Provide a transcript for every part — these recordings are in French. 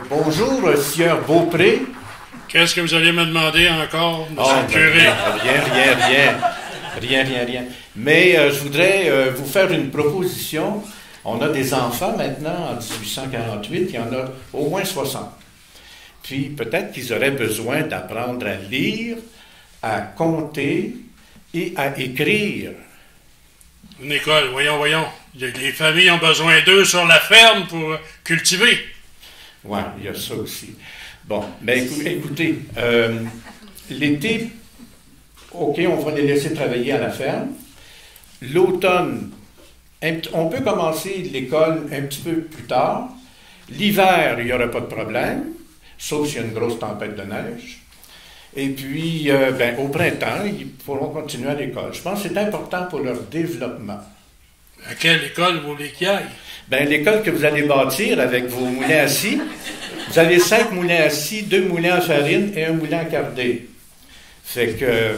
Bonjour, sieur Beaupré. Qu'est-ce que vous allez me demander encore, monsieur le curé? Rien. Mais je voudrais vous faire une proposition. On a des enfants maintenant, en 1848, il y en a au moins 60. Puis peut-être qu'ils auraient besoin d'apprendre à lire, à compter et à écrire. Une école, voyons. Les familles ont besoin d'eux sur la ferme pour cultiver. Oui, il y a ça aussi. Bon, mais écoutez, l'été, OK, on va les laisser travailler à la ferme. L'automne, on peut commencer l'école un petit peu plus tard. L'hiver, il n'y aura pas de problème, sauf s'il y a une grosse tempête de neige. Et puis, au printemps, ils pourront continuer à l'école. Je pense que c'est important pour leur développement. À quelle école vous voulez qu'ils aillent? L'école que vous allez bâtir avec vos moulins à scie. Vous avez 5 moulins à scie, 2 moulins à farine et un moulin à cardé. Fait que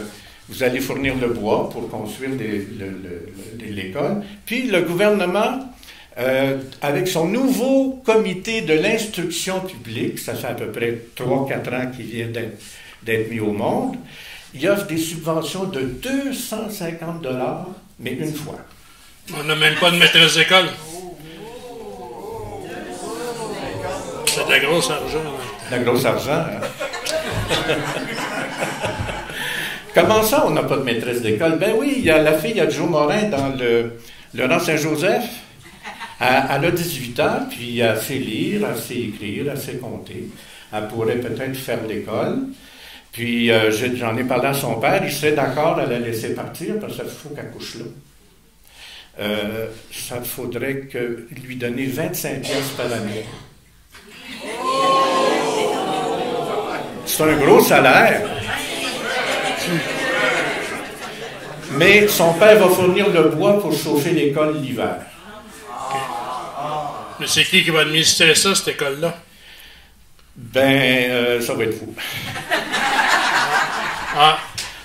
vous allez fournir le bois pour construire l'école. Puis le gouvernement, avec son nouveau comité de l'instruction publique, ça fait à peu près 3-4 ans qu'il vient d'être mis au monde, il offre des subventions de 250 $, mais une fois. On n'a même pas de maîtresse d'école. C'est de la grosse argent. De la grosse argent, hein? Comment ça, on n'a pas de maîtresse d'école? Ben oui, il y a la fille à Joe Morin dans le rang Saint-Joseph. Elle a 18 ans, puis elle sait lire, elle sait écrire, elle sait compter. Elle pourrait peut-être faire l'école. Puis j'en ai parlé à son père, il serait d'accord à la laisser partir parce qu'il faut qu'elle couche là. Ça faudrait lui donner 25 piastres par année. C'est un gros salaire. Mais son père va fournir le bois pour chauffer l'école l'hiver. Mais c'est qui va administrer ça, cette école-là? Ça va être vous. Ah.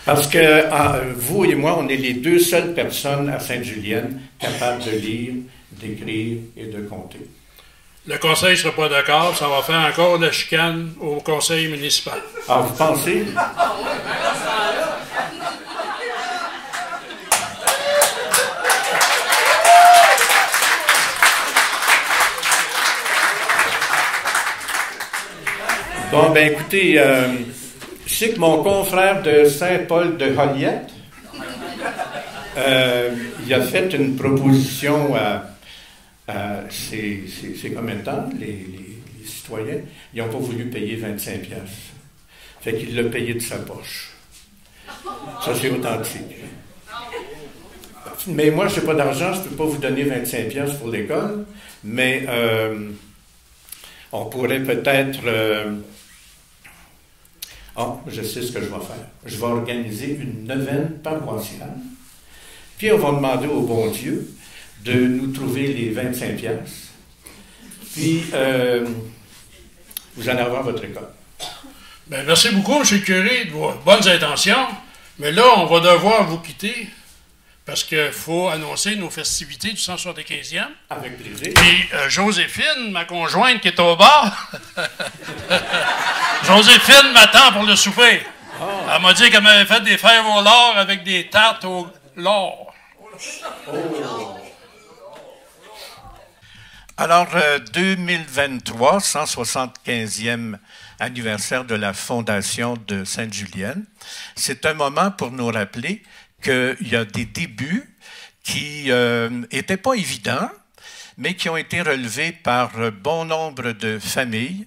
Parce que vous et moi, on est les deux seules personnes à Sainte-Julienne capables de lire, d'écrire et de compter. Le conseil ne sera pas d'accord, ça va faire encore de la chicane au conseil municipal. Ah, vous pensez? Bon, écoutez, je sais que mon confrère de Saint-Paul de Joliette, il a fait une proposition c'est combien de temps, les citoyens? Ils n'ont pas voulu payer 25 piastres. Fait qu'il l'a payé de sa poche. Ça, c'est authentique. Mais moi, je n'ai pas d'argent, je ne peux pas vous donner 25 piastres pour l'école, mais on pourrait peut-être... je sais ce que je vais faire. Je vais organiser une neuvaine paroissiale, puis on va demander au bon Dieu de nous trouver les 25 piastres. Puis, vous allez avoir votre école. Merci beaucoup, M. le curé, de vos bonnes intentions. Mais là, on va devoir vous quitter parce qu'il faut annoncer nos festivités du 175e. Avec plaisir. Puis, Joséphine, ma conjointe qui est au bar, Joséphine m'attend pour le souper. Oh. Elle m'a dit qu'elle m'avait fait des fèves au lard avec des tartes au lard. Oh. Alors, 2023, 175e anniversaire de la fondation de Sainte-Julienne, c'est un moment pour nous rappeler qu'il y a des débuts qui n'étaient pas évidents, mais qui ont été relevés par bon nombre de familles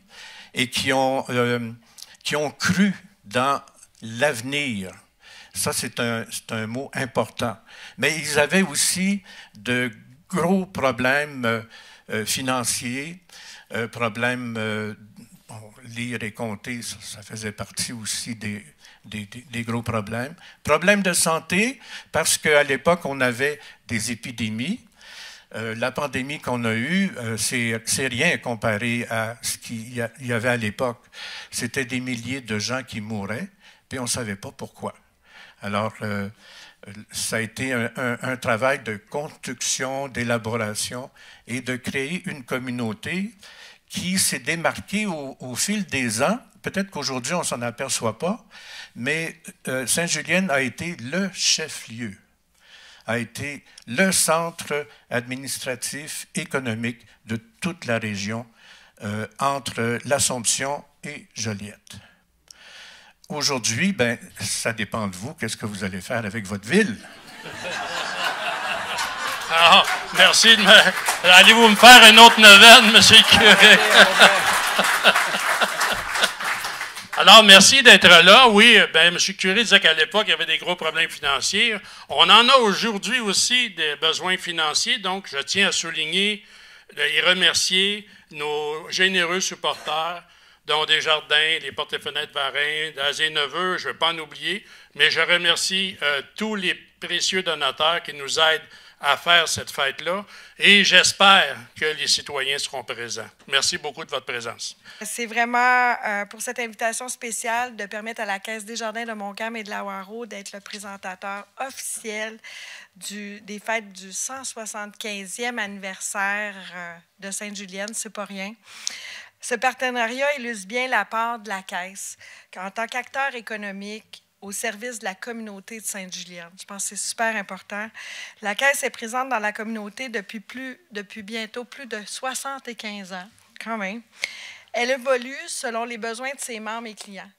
et qui ont cru dans l'avenir. Ça, c'est un mot important. Mais ils avaient aussi de gros problèmes financiers, problèmes, lire et compter, ça faisait partie aussi des gros problèmes. Problèmes de santé, parce qu'à l'époque, on avait des épidémies. La pandémie qu'on a eue, c'est rien comparé à ce qu'il y avait à l'époque. C'était des milliers de gens qui mouraient, puis on ne savait pas pourquoi. Alors, ça a été un travail de construction, d'élaboration et de créer une communauté qui s'est démarqué au fil des ans. Peut-être qu'aujourd'hui, on ne s'en aperçoit pas, mais Sainte-Julienne a été le chef-lieu, a été le centre administratif, économique de toute la région entre l'Assomption et Joliette. Aujourd'hui, ben, ça dépend de vous. Qu'est-ce que vous allez faire avec votre ville? Ah, merci. Allez-vous me faire une autre neuvaine, M. le curé? Alors, merci d'être là. Oui, bien, M. le curé disait qu'à l'époque, il y avait des gros problèmes financiers. On en a aujourd'hui aussi des besoins financiers. Donc, je tiens à souligner et remercier nos généreux supporters, dont Desjardins, les Portes et Fenêtres Varin, Dazé-Neveu, je ne vais pas en oublier, mais je remercie tous les précieux donateurs qui nous aident à faire cette fête-là et j'espère que les citoyens seront présents. Merci beaucoup de votre présence. C'est vraiment pour cette invitation spéciale de permettre à la Caisse Desjardins de Montcalm et de la Waro d'être le présentateur officiel des fêtes du 175e anniversaire de Sainte-Julienne. C'est pas rien. Ce partenariat illustre bien la part de la Caisse en tant qu'acteur économique au service de la communauté de Sainte-Julienne. Je pense que c'est super important. La Caisse est présente dans la communauté depuis bientôt plus de 75 ans, quand même. Elle évolue selon les besoins de ses membres et clients,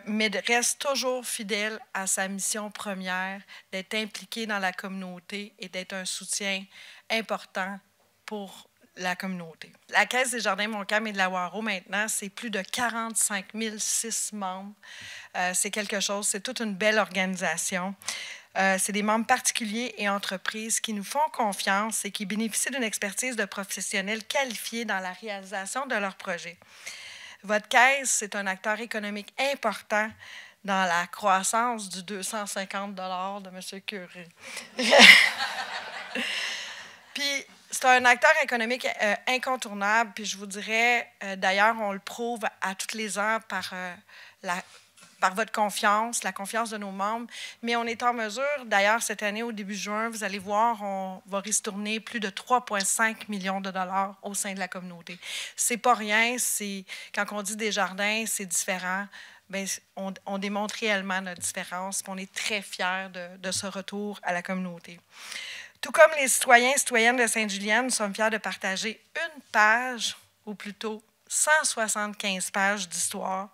mais reste toujours fidèle à sa mission première d'être impliquée dans la communauté et d'être un soutien important pour la communauté. La Caisse Desjardins Montcalm et de la Waro, maintenant, c'est plus de 45 006 membres. C'est quelque chose, c'est toute une belle organisation. C'est des membres particuliers et entreprises qui nous font confiance et qui bénéficient d'une expertise de professionnels qualifiés dans la réalisation de leurs projets. Votre caisse, c'est un acteur économique important dans la croissance du 250 $ de M. Curé. Puis, c'est un acteur économique incontournable, puis je vous dirais, d'ailleurs, on le prouve à tous les ans par votre confiance, la confiance de nos membres, mais on est en mesure, d'ailleurs, cette année, au début juin, vous allez voir, on va ristourner plus de 3,5 millions de dollars au sein de la communauté. C'est pas rien, quand on dit Desjardins, c'est différent. Bien, on démontre réellement notre différence, puis on est très fiers de ce retour à la communauté. Tout comme les citoyens et citoyennes de Sainte-Julienne, nous sommes fiers de partager une page, ou plutôt 175 pages d'histoire,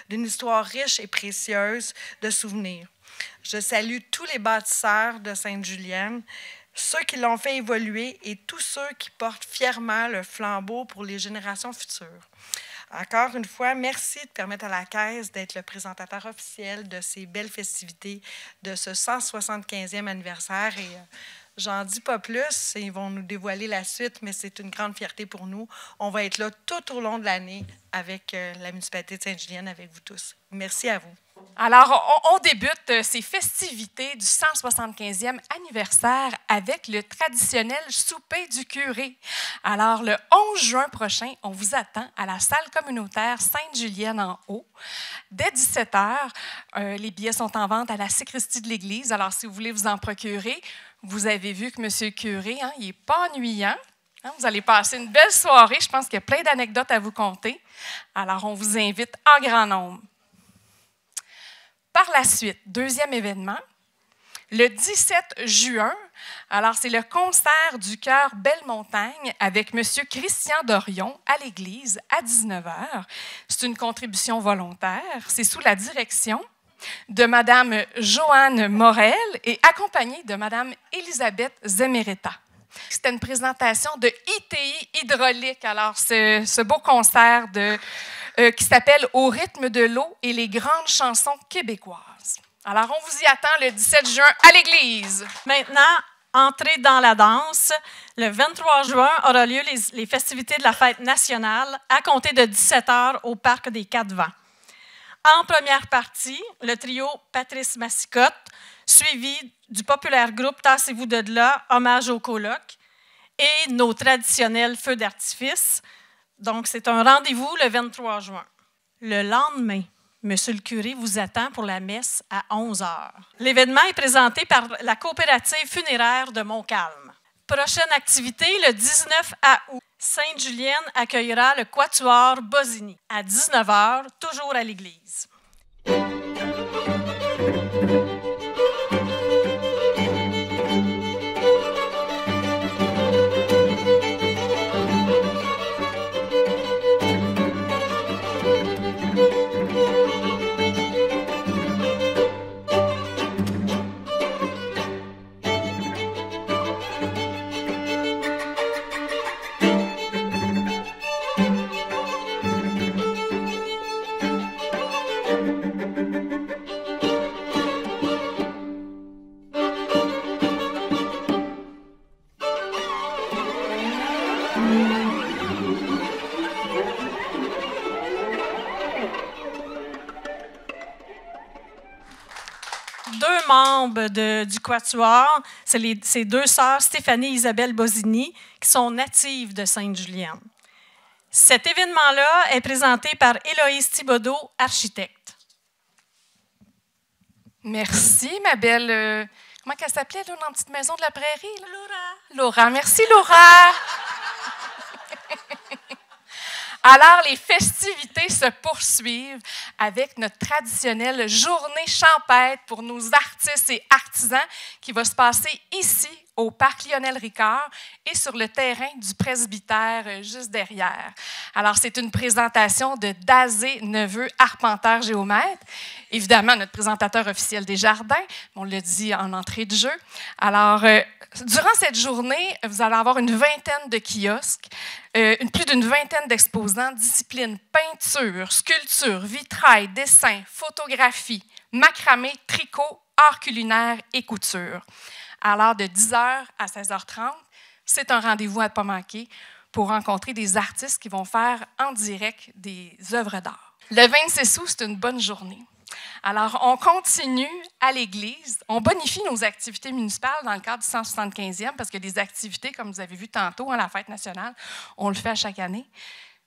d'une histoire riche et précieuse de souvenirs. Je salue tous les bâtisseurs de Sainte-Julienne, ceux qui l'ont fait évoluer et tous ceux qui portent fièrement le flambeau pour les générations futures. Encore une fois, merci de permettre à la Caisse d'être le présentateur officiel de ces belles festivités de ce 175e anniversaire. Et j'en dis pas plus, ils vont nous dévoiler la suite, mais c'est une grande fierté pour nous. On va être là tout au long de l'année avec la municipalité de Sainte-Julienne, avec vous tous. Merci à vous. Alors, on débute ces festivités du 175e anniversaire avec le traditionnel souper du curé. Alors, le 11 juin prochain, on vous attend à la salle communautaire Sainte-Julienne-en-Haut. Dès 17 h, les billets sont en vente à la sacristie de l'église. Alors, si vous voulez vous en procurer, vous avez vu que M. le curé, il n'est pas ennuyant. Vous allez passer une belle soirée. Je pense qu'il y a plein d'anecdotes à vous conter. Alors, on vous invite en grand nombre. Par la suite, deuxième événement, le 17 juin, alors c'est le concert du chœur Belle-Montagne avec M. Christian Dorion à l'église à 19 h. C'est une contribution volontaire. C'est sous la direction de Mme Joanne Morel et accompagnée de Mme Elisabeth Zemeretta. C'était une présentation de ITI Hydraulique. Alors, ce beau concert qui s'appelle « Au rythme de l'eau et les grandes chansons québécoises ». Alors, on vous y attend le 17 juin à l'église. Maintenant, entrez dans la danse. Le 23 juin aura lieu les festivités de la fête nationale à compter de 17 h au Parc des Quatre-Vents. En première partie, le trio Patrice Massicotte, suivi du populaire groupe Tassez-vous de là, hommage au coloc, et nos traditionnels feux d'artifice. Donc, c'est un rendez-vous le 23 juin. Le lendemain, M. le curé vous attend pour la messe à 11 h. L'événement est présenté par la coopérative funéraire de Montcalm. Prochaine activité, le 19 août. Sainte-Julienne accueillera le Quatuor Bosini à 19h, toujours à l'église. Deux membres du Quatuor, c'est ces deux sœurs, Stéphanie et Isabelle Bosini, qui sont natives de Sainte-Julienne. Cet événement-là est présenté par Héloïse Thibodeau, architecte. Merci, ma belle. Comment elle s'appelait, là, dans la petite maison de la prairie? Là? Laura. Merci, Laura. Alors, les festivités se poursuivent avec notre traditionnelle journée champêtre pour nos artistes et artisans qui va se passer ici, au Parc Lionel-Ricard et sur le terrain du presbytère juste derrière. Alors, c'est une présentation de Dazé Neveu, arpenteur géomètre. Évidemment, notre présentateur officiel des jardins, on le dit en entrée de jeu. Alors, durant cette journée, vous allez avoir une vingtaine de kiosques, plus d'une vingtaine d'exposants, disciplines peinture, sculpture, vitrail, dessin, photographie, macramé, tricot, art culinaire et couture. Alors, de 10h à 16h30, c'est un rendez-vous à ne pas manquer pour rencontrer des artistes qui vont faire en direct des œuvres d'art. Le 26 août, c'est une bonne journée. Alors, on continue à l'église. On bonifie nos activités municipales dans le cadre du 175e parce que des activités, comme vous avez vu tantôt, la fête nationale, on le fait à chaque année.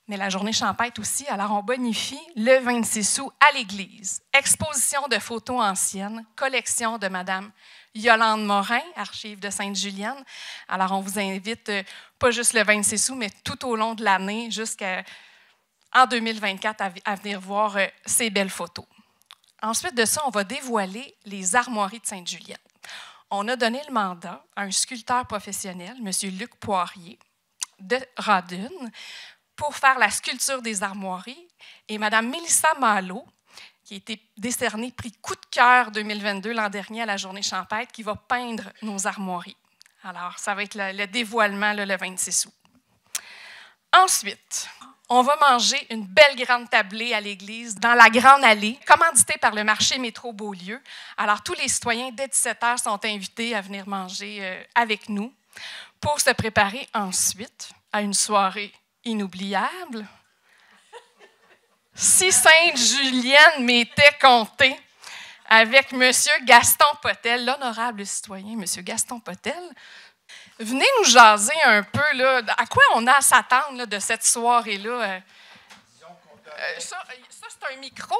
Mais la journée champêtre aussi. Alors, on bonifie le 26 août à l'église. Exposition de photos anciennes, collection de Mme Yolande Morin, archive de Sainte-Julienne. Alors, on vous invite, pas juste le 26 août, mais tout au long de l'année, jusqu'en 2024, à venir voir ces belles photos. Ensuite de ça, on va dévoiler les armoiries de Sainte-Julienne. On a donné le mandat à un sculpteur professionnel, M. Luc Poirier, de Radune, pour faire la sculpture des armoiries, et Mme Mélissa Malo, qui a été décernée prix Coup de cœur 2022 l'an dernier à la Journée champêtre, qui va peindre nos armoiries. Alors, ça va être le dévoilement le 26 août. Ensuite, on va manger une belle grande tablée à l'église, dans la grande allée, commanditée par le marché Métro Beaulieu. Alors, tous les citoyens, dès 17h, sont invités à venir manger avec nous pour se préparer ensuite à une soirée inoubliable. Si Sainte-Julienne m'était comptée, avec M. Gaston Potel, l'honorable citoyen M. Gaston Potel. Venez nous jaser un peu, là, à quoi on a à s'attendre là, de cette soirée-là. Ça c'est un micro?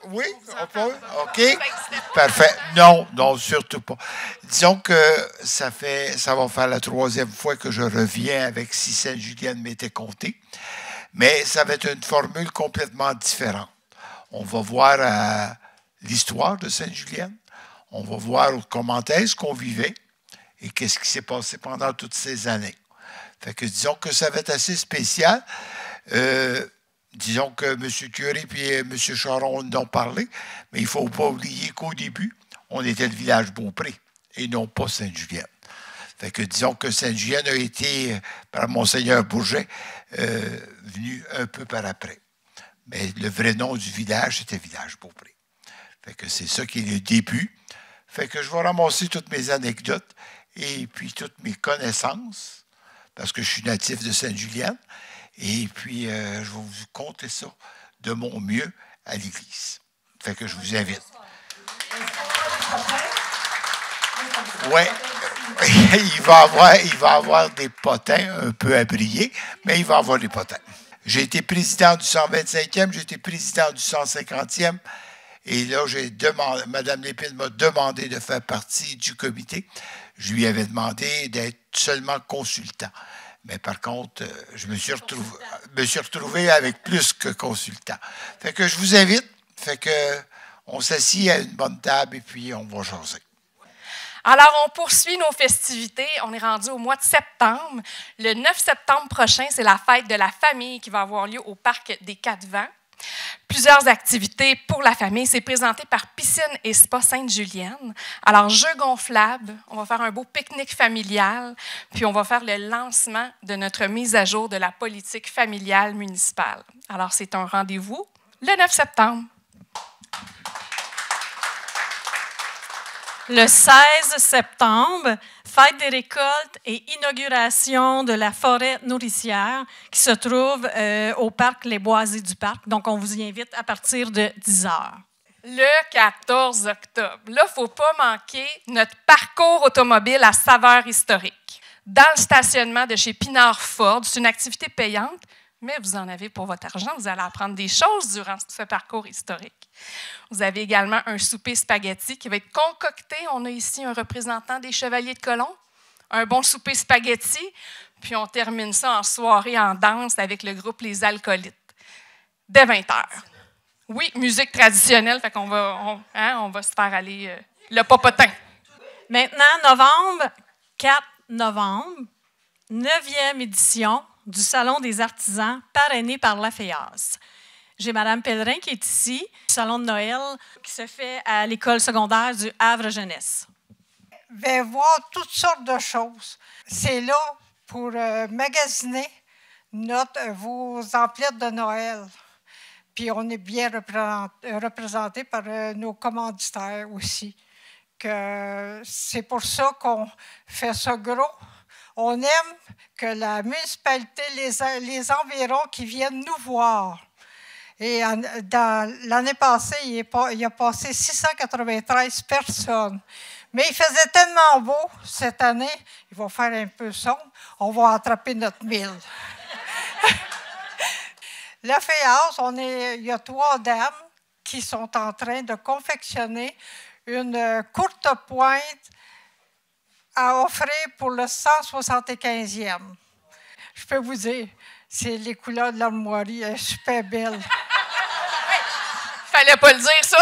Oui, on peut. OK. Parfait. Non, surtout pas. Disons que ça va faire la 3e fois que je reviens avec Si Sainte-Julienne m'était comptée. Mais ça va être une formule complètement différente. On va voir l'histoire de Sainte-Julienne. On va voir comment est-ce qu'on vivait et qu'est-ce qui s'est passé pendant toutes ces années. Fait que disons que ça va être assez spécial. Disons que M. Curie et M. Charon en ont parlé, mais il ne faut pas oublier qu'au début, on était le village Beaupré et non pas Sainte-Julienne. Fait que disons que Sainte-Julienne a été, par Monseigneur Bourget, venu un peu par après. Mais le vrai nom du village, c'était Village Beaupré. Fait que c'est ça qui est le début. Fait que je vais ramasser toutes mes anecdotes et puis toutes mes connaissances, parce que je suis natif de Sainte-Julienne, et puis je vais vous conter ça de mon mieux à l'église. Fait que je vous invite. Oui. Il va avoir des potins un peu à briller, mais il va avoir des potins. J'ai été président du 125e, j'ai été président du 150e, et là, Mme Lépine m'a demandé de faire partie du comité. Je lui avais demandé d'être seulement consultant. Mais par contre, je me suis retrouvé avec plus que consultant. Fait que je vous invite, fait que on s'assied à une bonne table et puis on va jaser. Alors, on poursuit nos festivités. On est rendu au mois de septembre. Le 9 septembre prochain, c'est la fête de la famille qui va avoir lieu au Parc des Quatre-Vents. Plusieurs activités pour la famille. C'est présenté par Piscine et Spa Sainte-Julienne. Alors, jeux gonflables, on va faire un beau pique-nique familial, puis on va faire le lancement de notre mise à jour de la politique familiale municipale. Alors, c'est un rendez-vous le 9 septembre. Le 16 septembre, fête des récoltes et inauguration de la forêt nourricière qui se trouve au parc Les Boisés du Parc. Donc, on vous y invite à partir de 10 h. Le 14 octobre, là, il ne faut pas manquer notre parcours automobile à saveur historique. Dans le stationnement de chez Pinard Ford, c'est une activité payante, mais vous en avez pour votre argent. Vous allez apprendre des choses durant ce parcours historique. Vous avez également un souper spaghetti qui va être concocté. On a ici un représentant des Chevaliers de Colomb, un bon souper spaghetti, puis on termine ça en soirée en danse avec le groupe Les Alcoolites, dès 20 h. Oui, musique traditionnelle, fait qu'on on va se faire aller le popotin. Maintenant, 4 novembre, 9e édition du Salon des artisans, parrainé par la FEAS. J'ai Mme Pellerin qui est ici, du Salon de Noël qui se fait à l'école secondaire du Havre Jeunesse. Venez voir toutes sortes de choses. C'est là pour magasiner vos emplettes de Noël. Puis on est bien représenté par nos commanditaires aussi. C'est pour ça qu'on fait ça gros. On aime que la municipalité, les environs qui viennent nous voir. Et l'année passée, il a passé 693 personnes. Mais il faisait tellement beau cette année, il va faire un peu sombre, on va attraper notre 1000. La FEAS, il y a 3 dames qui sont en train de confectionner une courte pointe à offrir pour le 175e. Je peux vous dire, c'est les couleurs de l'armoirie, elle est super belle. Fallait pas le dire, ça.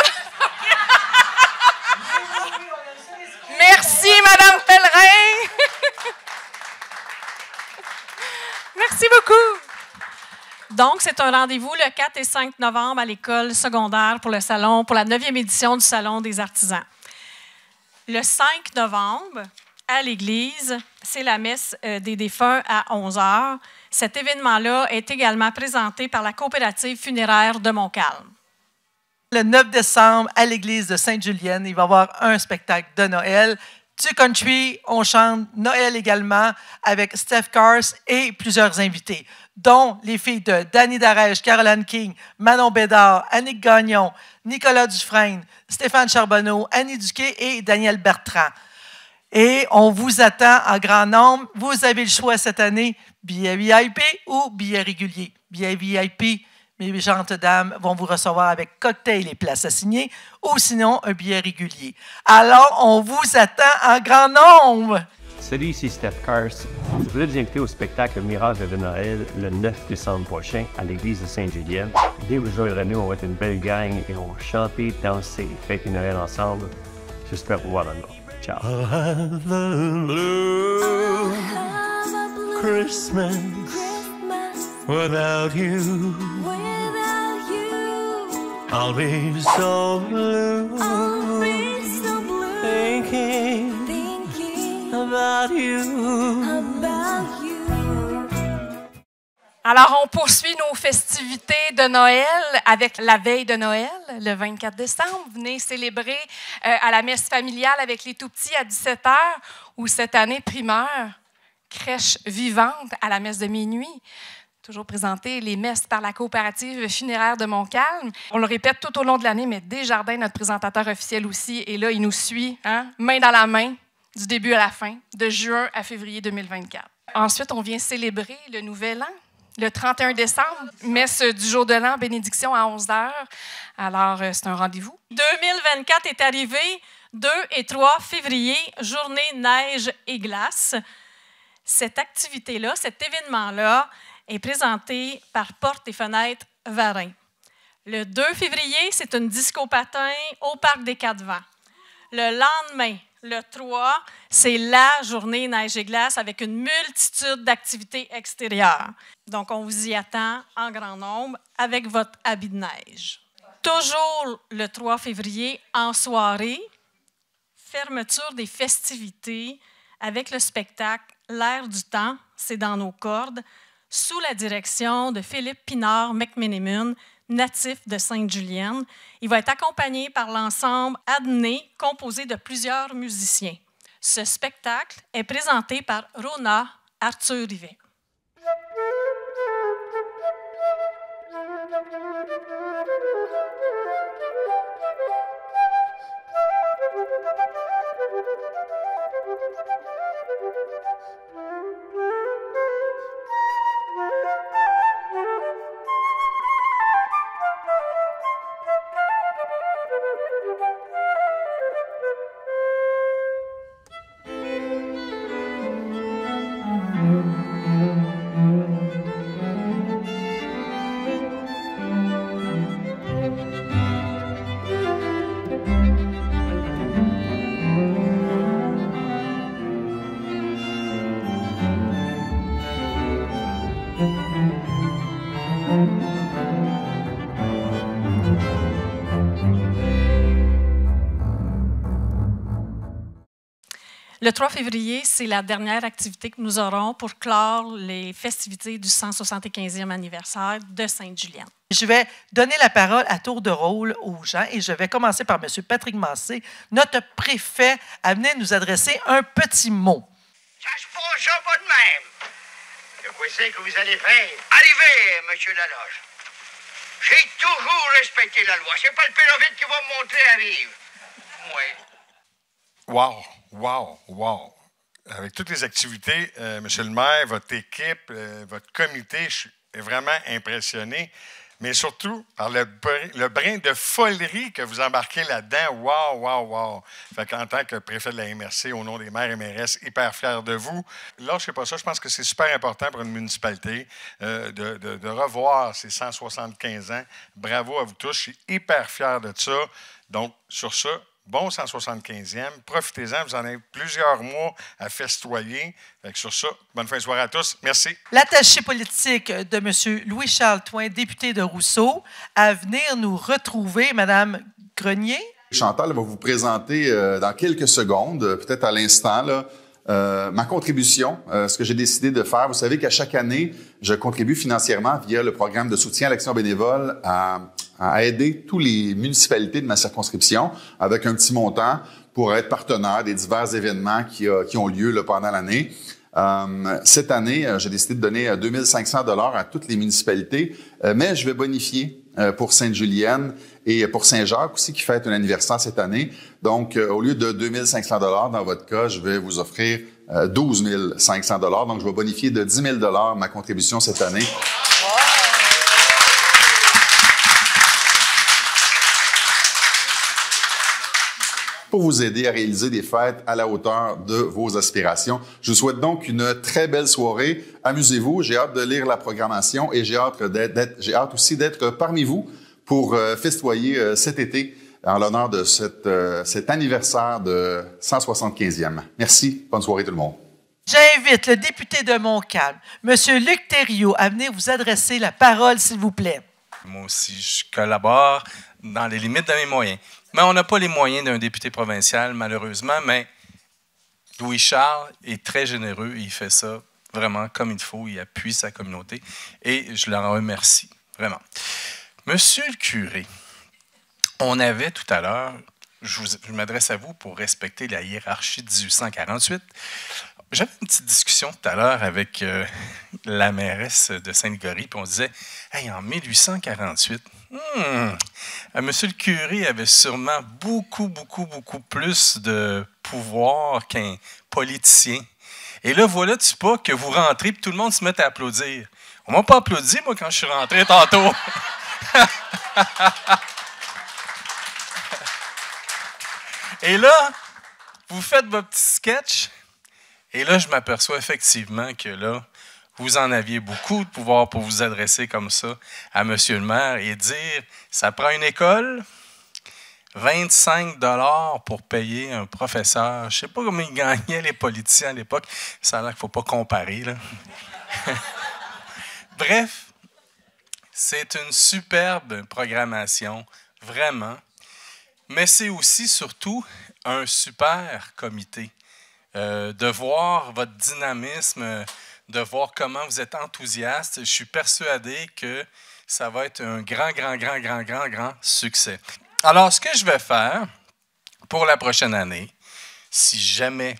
Merci, Mme Pellerin. Merci beaucoup. Donc, c'est un rendez-vous le 4 et 5 novembre à l'école secondaire pour la 9e édition du Salon des artisans. Le 5 novembre, à l'église, c'est la messe des défunts à 11 h. Cet événement-là est également présenté par la coopérative funéraire de Montcalm. Le 9 décembre, à l'église de Sainte-Julienne, il va y avoir un spectacle de Noël. Du country, on chante Noël également avec Steph Cars et plusieurs invités, dont les filles de Danny Darèche, Caroline King, Manon Bédard, Annick Gagnon, Nicolas Dufresne, Stéphane Charbonneau, Annie Duquet et Daniel Bertrand. Et on vous attend en grand nombre. Vous avez le choix cette année, billet VIP ou billet régulier. Billet VIP, mes méchantes dames vont vous recevoir avec cocktail et places assignées, ou sinon un billet régulier. Alors, on vous attend en grand nombre. Salut, ici Steph Cars. Je voulais vous inviter au spectacle Miracle de Noël le 9 décembre prochain à l'église de Sainte-Julienne. Dès vous joindrez nous, on va être une belle gang et on va chanter, danser et fêter Noël ensemble. J'espère vous voir là-bas. Ciao. I'll have a blue Christmas without you. I'll be so blue, thinking about you. Alors, on poursuit nos festivités de Noël avec la veille de Noël, le 24 décembre. Venez célébrer à la messe familiale avec les tout-petits à 17 h, ou cette année, primeur, crèche vivante à la messe de minuit. Toujours présenter les messes par la coopérative funéraire de Montcalm. On le répète tout au long de l'année, mais Desjardins, notre présentateur officiel aussi, est là, il nous suit, main dans la main, du début à la fin, de juin à février 2024. Ensuite, on vient célébrer le Nouvel An. Le 31 décembre, messe du jour de l'an, bénédiction à 11 h. Alors, c'est un rendez-vous. 2024 est arrivé, 2 et 3 février, journée neige et glace. Cette activité-là, cet événement-là, est présenté par Portes et Fenêtres Varin. Le 2 février, c'est une disco patin au Parc des Quatre-Vents. Le lendemain, le 3, c'est la journée neige et glace avec une multitude d'activités extérieures. Donc, on vous y attend en grand nombre avec votre habit de neige. Toujours le 3 février, en soirée, fermeture des festivités avec le spectacle L'air du temps, c'est dans nos cordes, sous la direction de Philippe Pinard McMenamin, natif de Sainte-Julienne. Il va être accompagné par l'ensemble Adné, composé de plusieurs musiciens. Ce spectacle est présenté par Rona Arthur Rivet. Le 3 février, c'est la dernière activité que nous aurons pour clore les festivités du 175e anniversaire de Sainte-Julienne. Je vais donner la parole à tour de rôle aux gens et je vais commencer par M. Patrick Massé, notre préfet, à venir nous adresser un petit mot. Ça se passera pas de même. De quoi c'est que vous allez faire? Arrivez, monsieur Laloge. J'ai toujours respecté la loi. C'est pas le pérovite qui va me montrer à vivre. Moi. Wow. Avec toutes les activités, Monsieur le maire, votre équipe, votre comité, je suis vraiment impressionné. Mais surtout par le brin de folerie que vous embarquez là-dedans. Wow. Fait qu'en tant que préfet de la MRC, au nom des maires et mairesses, hyper fier de vous. Là, je sais pas ça, je pense que c'est super important pour une municipalité de revoir ces 175 ans. Bravo à vous tous, je suis hyper fier de ça. Donc, sur ça, bon 175e, profitez-en, vous en avez plusieurs mois à festoyer. Sur ça, bonne fin de soirée à tous. Merci. L'attaché politique de M. Louis-Charles Touin, député de Rousseau, à venir nous retrouver, Mme Grenier. Chantal va vous présenter dans quelques secondes, peut-être à l'instant, là, ma contribution, ce que j'ai décidé de faire. Vous savez qu'à chaque année, je contribue financièrement via le programme de soutien à l'action bénévole à aider toutes les municipalités de ma circonscription avec un petit montant pour être partenaire des divers événements qui ont lieu là, pendant l'année. Cette année, j'ai décidé de donner 2 500 $ à toutes les municipalités, mais je vais bonifier pour Sainte-Julienne et pour Saint-Jacques aussi, qui fête un anniversaire cette année. Donc, au lieu de 2 500 $ dans votre cas, je vais vous offrir 12 500 $. Donc, je vais bonifier de 10 000 $ ma contribution cette année. Pour vous aider à réaliser des fêtes à la hauteur de vos aspirations. Je vous souhaite donc une très belle soirée. Amusez-vous. J'ai hâte de lire la programmation et j'ai hâte aussi d'être parmi vous pour festoyer cet été en l'honneur de cet anniversaire de 175e. Merci. Bonne soirée tout le monde. J'invite le député de Montcalm, M. Luc Thériault, à venir vous adresser la parole, s'il vous plaît. Moi aussi, je collabore dans les limites de mes moyens. Mais on n'a pas les moyens d'un député provincial, malheureusement, mais Louis-Charles est très généreux. Il fait ça vraiment comme il faut. Il appuie sa communauté et je l'en remercie, vraiment. Monsieur le curé, on avait tout à l'heure, je m'adresse à vous pour respecter la hiérarchie de 1848. J'avais une petite discussion tout à l'heure avec la mairesse de Sainte-Gorie, puis on disait, hey, en 1848, monsieur le curé avait sûrement beaucoup plus de pouvoir qu'un politicien. Et là, voilà-tu pas que vous rentrez et tout le monde se met à applaudir. On m'a pas applaudi, moi, quand je suis rentré tantôt. Et là, vous faites votre petit sketch Et là, je m'aperçois effectivement que là, vous en aviez beaucoup de pouvoir pour vous adresser comme ça à M. le maire et dire, ça prend une école, 25 $ pour payer un professeur. Je ne sais pas comment ils gagnaient les politiciens à l'époque. Ça a l'air qu'il ne faut pas comparer, là. Bref, c'est une superbe programmation, vraiment. Mais c'est aussi, surtout, un super comité. De voir votre dynamisme, de voir comment vous êtes enthousiaste. Je suis persuadé que ça va être un grand succès. Alors, ce que je vais faire pour la prochaine année, si jamais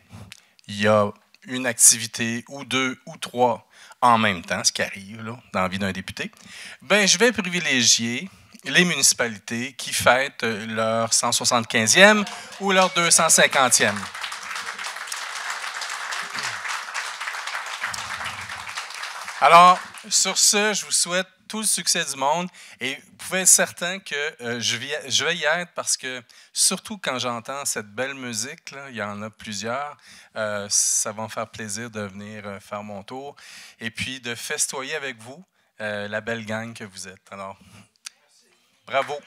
il y a une activité ou deux ou trois en même temps, ce qui arrive là, dans la vie d'un député, ben, je vais privilégier les municipalités qui fêtent leur 175e ou leur 250e. Alors, sur ce, je vous souhaite tout le succès du monde et vous pouvez être certain que je vais y être parce que, surtout quand j'entends cette belle musique, là, il y en a plusieurs, ça va me faire plaisir de venir faire mon tour et puis de festoyer avec vous la belle gang que vous êtes. Alors, bravo!